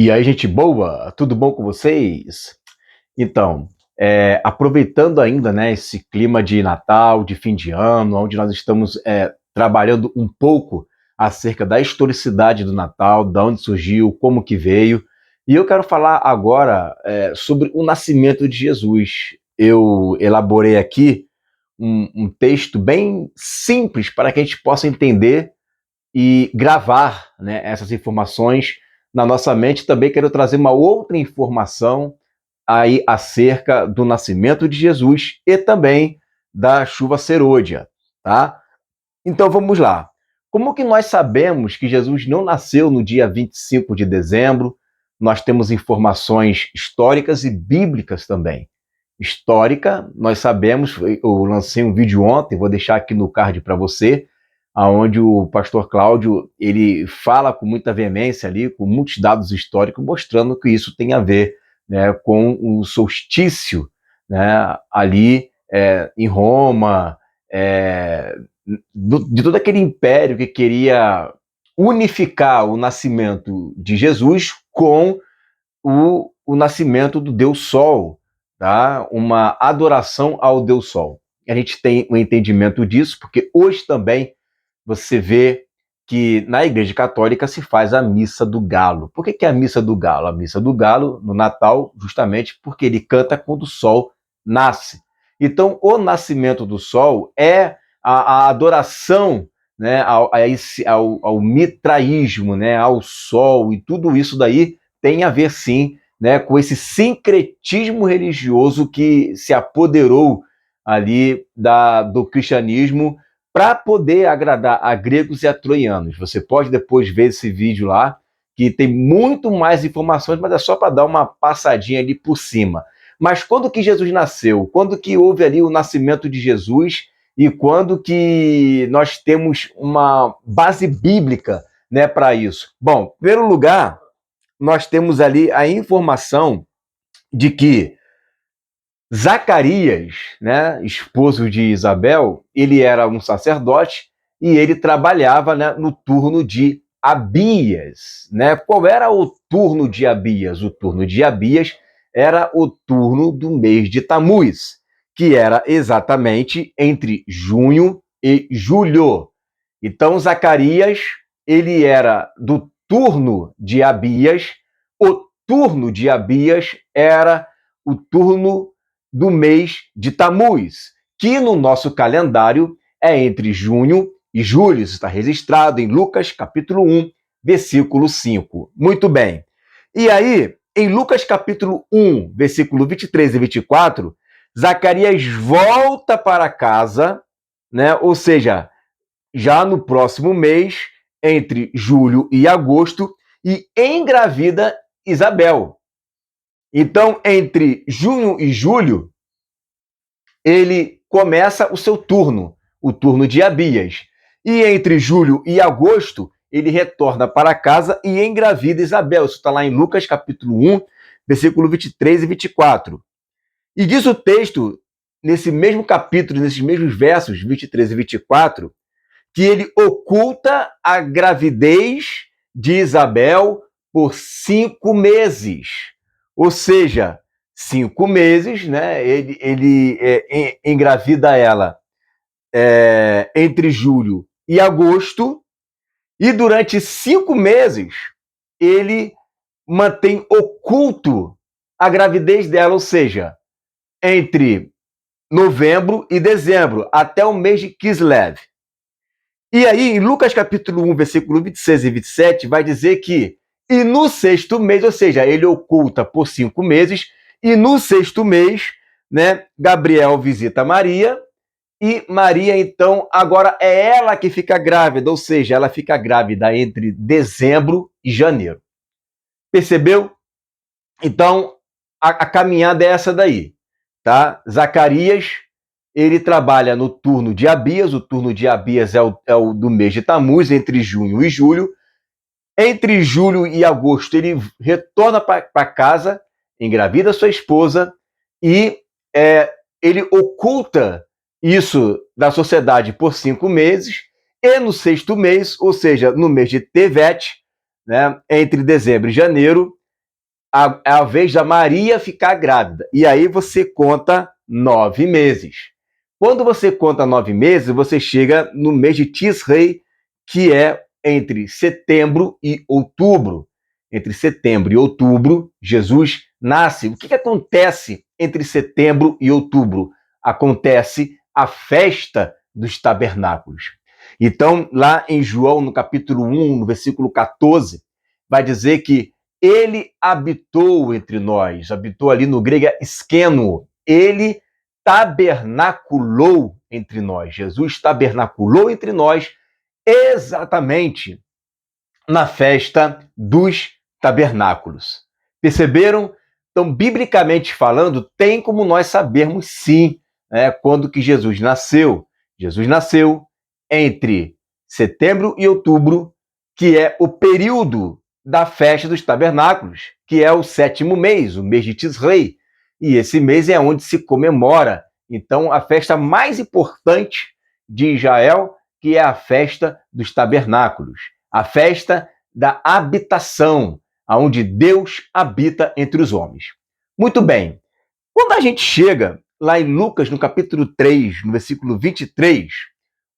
E aí, gente boa, tudo bom com vocês? Então, aproveitando ainda, né, esse clima de Natal, de fim de ano, onde nós estamos trabalhando um pouco acerca da historicidade do Natal, de onde surgiu, como que veio, e eu quero falar agora sobre o nascimento de Jesus. Eu elaborei aqui um texto bem simples para que a gente possa entender e gravar, né, essas informações na nossa mente. Também quero trazer uma outra informação aí acerca do nascimento de Jesus e também da chuva serôdia, tá? Então vamos lá. Como que nós sabemos que Jesus não nasceu no dia 25 de dezembro? Nós temos informações históricas e bíblicas também. Histórica, nós sabemos, eu lancei um vídeo ontem, vou deixar aqui no card para você, aonde o pastor Cláudio, ele fala com muita veemência ali, com muitos dados históricos, mostrando que isso tem a ver, né, com o solstício, né, ali em Roma, de todo aquele império que queria unificar o nascimento de Jesus com o nascimento do Deus Sol, tá? Uma adoração ao Deus Sol. A gente tem um entendimento disso, porque hoje também você vê que na Igreja Católica se faz a Missa do Galo. Por que é a Missa do Galo? A Missa do Galo, no Natal, justamente porque ele canta quando o Sol nasce. Então, o nascimento do Sol é a adoração, né, ao mitraísmo, né, ao Sol, e tudo isso daí tem a ver, sim, né, com esse sincretismo religioso que se apoderou ali do cristianismo para poder agradar a gregos e a troianos. Você pode depois ver esse vídeo lá, que tem muito mais informações, mas é só para dar uma passadinha ali por cima. Mas quando que Jesus nasceu? Quando que houve ali o nascimento de Jesus e quando que nós temos uma base bíblica, né, para isso? Bom, em primeiro lugar, nós temos ali a informação de que Zacarias, né, esposo de Isabel, ele era um sacerdote e ele trabalhava, né, no turno de Abias, né? Qual era o turno de Abias? O turno de Abias era o turno do mês de Tamuz, que era exatamente entre junho e julho. Então, Zacarias, ele era do turno de Abias. O turno de Abias era o turno do mês de Tamuz, que no nosso calendário é entre junho e julho. Isso está registrado em Lucas, capítulo 1, versículo 5. Muito bem. E aí, em Lucas, capítulo 1, versículo 23 e 24, Zacarias volta para casa, né? Ou seja, já no próximo mês, entre julho e agosto, e engravida Isabel. Então, entre junho e julho, ele começa o seu turno, o turno de Abias. E entre julho e agosto, ele retorna para casa e engravida Isabel. Isso está lá em Lucas, capítulo 1, versículo 23 e 24. E diz o texto, nesse mesmo capítulo, nesses mesmos versos, 23 e 24, que ele oculta a gravidez de Isabel por 5 meses. Ou seja, 5 meses, né? Ele engravida ela entre julho e agosto, e durante 5 meses ele mantém oculto a gravidez dela, ou seja, entre novembro e dezembro, até o mês de Kislev. E aí, em Lucas capítulo 1, versículo 26 e 27, vai dizer que, e no sexto mês, ou seja, ele oculta por 5 meses, e no sexto mês, né, Gabriel visita Maria, e Maria, então, agora é ela que fica grávida, ou seja, ela fica grávida entre dezembro e janeiro. Percebeu? Então, a caminhada é essa daí, tá? Zacarias, ele trabalha no turno de Abias. O turno de Abias é o do mês de Tamuz, entre junho e julho. Entre julho e agosto, ele retorna para casa, engravida sua esposa e ele oculta isso da sociedade por 5 meses. E no sexto mês, ou seja, no mês de Tevet, né, entre dezembro e janeiro, a vez da Maria ficar grávida. E aí você conta 9 meses. Quando você conta 9 meses, você chega no mês de Tisrei, que é entre setembro e outubro. Entre setembro e outubro, Jesus nasce. O que acontece entre setembro e outubro? Acontece a festa dos tabernáculos. Então, lá em João, no capítulo 1, no versículo 14, vai dizer que ele habitou entre nós, habitou ali no grego esqueno, ele tabernaculou entre nós. Jesus tabernaculou entre nós exatamente na festa dos tabernáculos. Perceberam? Então, biblicamente falando, tem como nós sabermos sim, quando que Jesus nasceu. Jesus nasceu entre setembro e outubro, que é o período da festa dos tabernáculos, que é o 7º mês, o mês de Tisrei. E esse mês é onde se comemora, então, a festa mais importante de Israel, que é a festa dos tabernáculos, a festa da habitação, onde Deus habita entre os homens. Muito bem, quando a gente chega lá em Lucas, no capítulo 3, no versículo 23,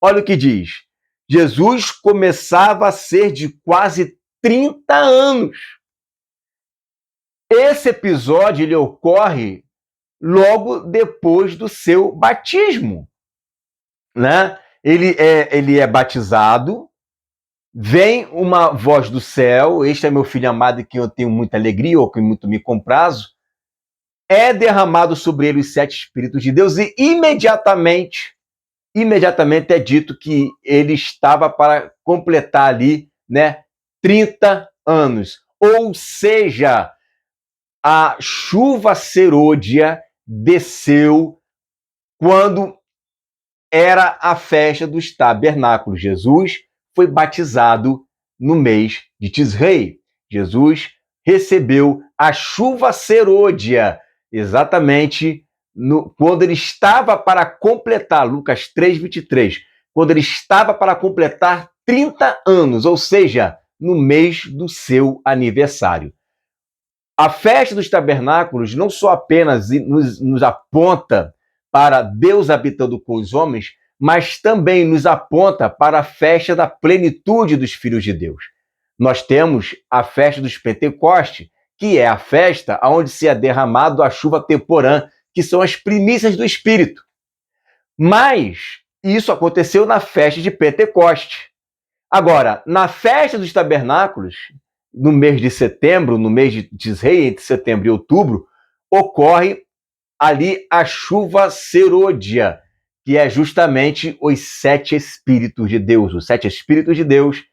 olha o que diz. Jesus começava a ser de quase 30 anos. Esse episódio ele ocorre logo depois do seu batismo, né? Ele é batizado, vem uma voz do céu, este é meu filho amado em quem eu tenho muita alegria, ou que muito me comprazo, é derramado sobre ele os 7 Espíritos de Deus e imediatamente é dito que ele estava para completar ali, 30 anos. Ou seja, a chuva serôdia desceu quando era a festa dos tabernáculos. Jesus foi batizado no mês de Tisrei. Jesus recebeu a chuva serôdia exatamente quando ele estava para completar, Lucas 3:23, quando ele estava para completar 30 anos, ou seja, no mês do seu aniversário. A festa dos tabernáculos não só apenas nos aponta para Deus habitando com os homens, mas também nos aponta para a festa da plenitude dos filhos de Deus. Nós temos a festa dos Pentecostes, que é a festa onde se é derramado a chuva temporã, que são as primícias do Espírito. Mas isso aconteceu na festa de Pentecostes. Agora, na festa dos tabernáculos, no mês de setembro, no mês de Tisrei, entre setembro e outubro, ocorre ali a chuva serôdia, que é justamente os 7 Espíritos de Deus, os 7 Espíritos de Deus,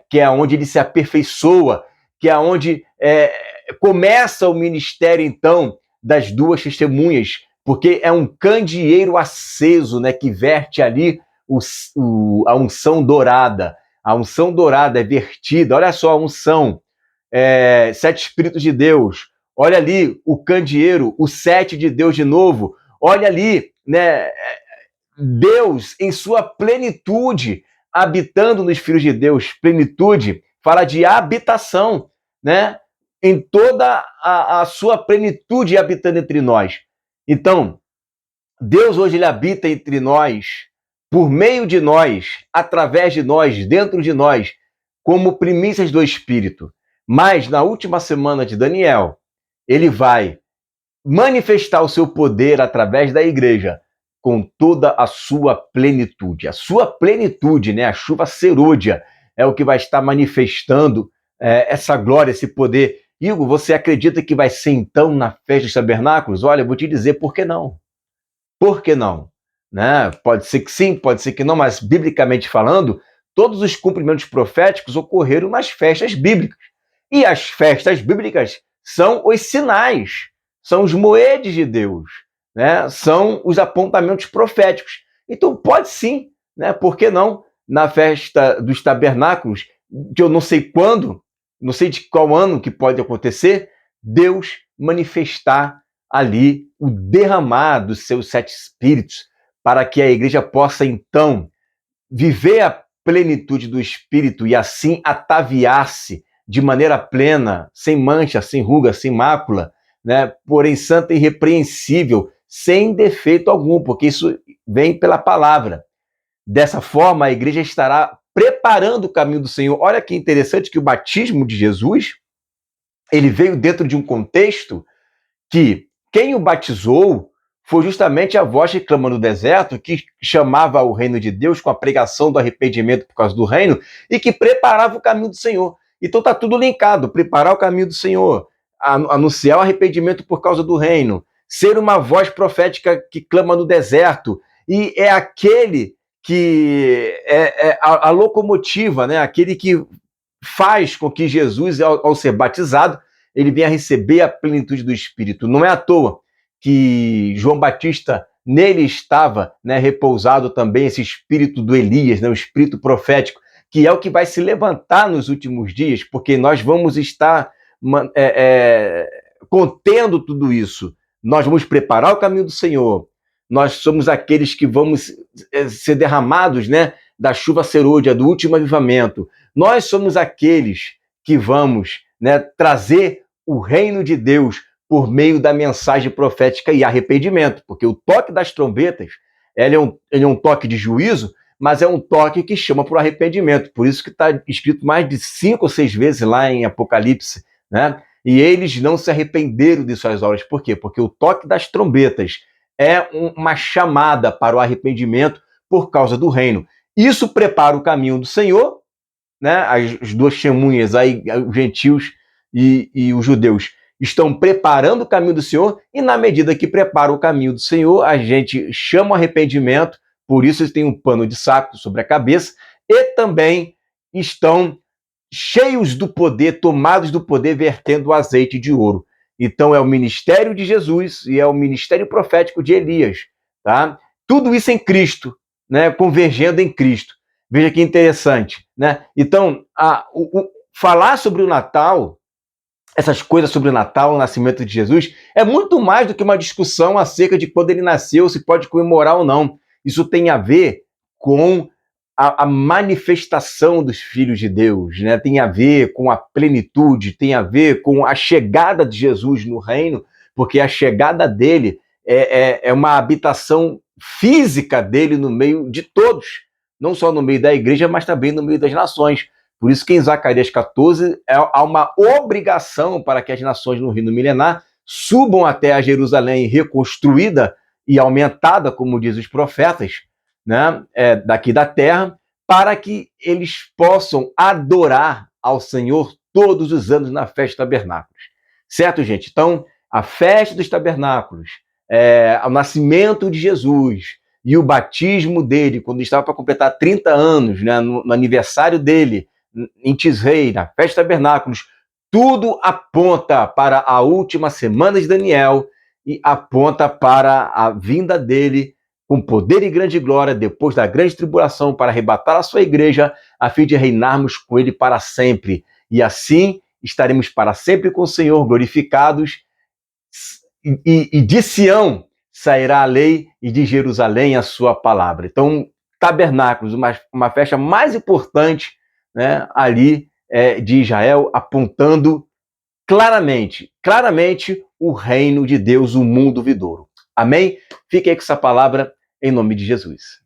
que é onde ele se aperfeiçoa, que é onde começa o ministério, então, das 2 testemunhas, porque é um candeeiro aceso, que verte ali a unção dourada. A unção dourada é vertida, olha só a unção, 7 Espíritos de Deus, olha ali o candeeiro, o 7 de Deus de novo, olha ali, Deus em sua plenitude, habitando nos filhos de Deus. Plenitude fala de habitação, em toda a sua plenitude habitando entre nós. Então, Deus hoje ele habita entre nós, por meio de nós, através de nós, dentro de nós, como primícias do Espírito. Mas na última semana de Daniel, ele vai manifestar o seu poder através da igreja, com toda a sua plenitude. A sua plenitude, a chuva serôdia, é o que vai estar manifestando essa glória, esse poder. Igor, você acredita que vai ser então na festa dos tabernáculos? Olha, eu vou te dizer por que não. Por que não? Pode ser que sim, pode ser que não, mas biblicamente falando, todos os cumprimentos proféticos ocorreram nas festas bíblicas. E as festas bíblicas são os sinais, são os moedes de Deus, são os apontamentos proféticos. Então pode sim, por que não, na festa dos tabernáculos, que eu não sei quando, não sei de qual ano que pode acontecer, Deus manifestar ali o derramar dos seus 7 Espíritos, para que a igreja possa então viver a plenitude do Espírito e assim ataviar-se de maneira plena, sem mancha, sem ruga, sem mácula, né? Porém santa e irrepreensível, sem defeito algum, porque isso vem pela palavra. Dessa forma, a igreja estará preparando o caminho do Senhor. Olha que interessante que o batismo de Jesus, ele veio dentro de um contexto que quem o batizou foi justamente a voz que clama no deserto, que chamava o reino de Deus com a pregação do arrependimento por causa do reino e que preparava o caminho do Senhor. Então está tudo linkado, preparar o caminho do Senhor, anunciar o arrependimento por causa do reino, ser uma voz profética que clama no deserto, e é aquele que é a locomotiva, né? Aquele que faz com que Jesus, ao ser batizado, ele venha receber a plenitude do Espírito. Não é à toa que João Batista, nele estava, né, repousado também esse espírito do Elias, né, o espírito profético, que é o que vai se levantar nos últimos dias, porque nós vamos estar contendo tudo isso. Nós vamos preparar o caminho do Senhor. Nós somos aqueles que vamos ser derramados, né, da chuva serôdia, do último avivamento. Nós somos aqueles que vamos, né, trazer o reino de Deus por meio da mensagem profética e arrependimento, porque o toque das trombetas, ele é um toque de juízo, mas é um toque que chama para o arrependimento. Por isso que está escrito mais de 5 ou 6 vezes lá em Apocalipse, né? E eles não se arrependeram de suas obras. Por quê? Porque o toque das trombetas é uma chamada para o arrependimento por causa do reino. Isso prepara o caminho do Senhor, né? As duas testemunhas, aí, os gentios e os judeus, estão preparando o caminho do Senhor, e na medida que prepara o caminho do Senhor, a gente chama o arrependimento, por isso eles têm um pano de saco sobre a cabeça, e também estão cheios do poder, tomados do poder, vertendo o azeite de ouro. Então é o ministério de Jesus e é o ministério profético de Elias, tá? Tudo isso em Cristo, né? Convergendo em Cristo. Veja que interessante, né? Então, falar sobre o Natal, essas coisas sobre o Natal, o nascimento de Jesus, é muito mais do que uma discussão acerca de quando ele nasceu, se pode comemorar ou não. Isso tem a ver com a manifestação dos filhos de Deus, né? Tem a ver com a plenitude, tem a ver com a chegada de Jesus no reino, porque a chegada dele é uma habitação física dele no meio de todos, não só no meio da igreja, mas também no meio das nações. Por isso que em Zacarias 14 há uma obrigação para que as nações no reino milenar subam até a Jerusalém reconstruída e aumentada, como diz os profetas, né, daqui da terra, para que eles possam adorar ao Senhor todos os anos na festa dos tabernáculos. Certo, gente? Então, a festa dos tabernáculos, o nascimento de Jesus e o batismo dele, quando estava para completar 30 anos, né, no aniversário dele, em Tisrei, na festa dos tabernáculos, tudo aponta para a última semana de Daniel e aponta para a vinda dele com poder e grande glória depois da grande tribulação para arrebatar a sua igreja a fim de reinarmos com ele para sempre. E assim estaremos para sempre com o Senhor glorificados, e de Sião sairá a lei e de Jerusalém a sua palavra. Então, tabernáculos, uma festa mais importante, né, ali de Israel, apontando claramente o reino de Deus, o mundo vindouro. Amém? Fique aí com essa palavra em nome de Jesus.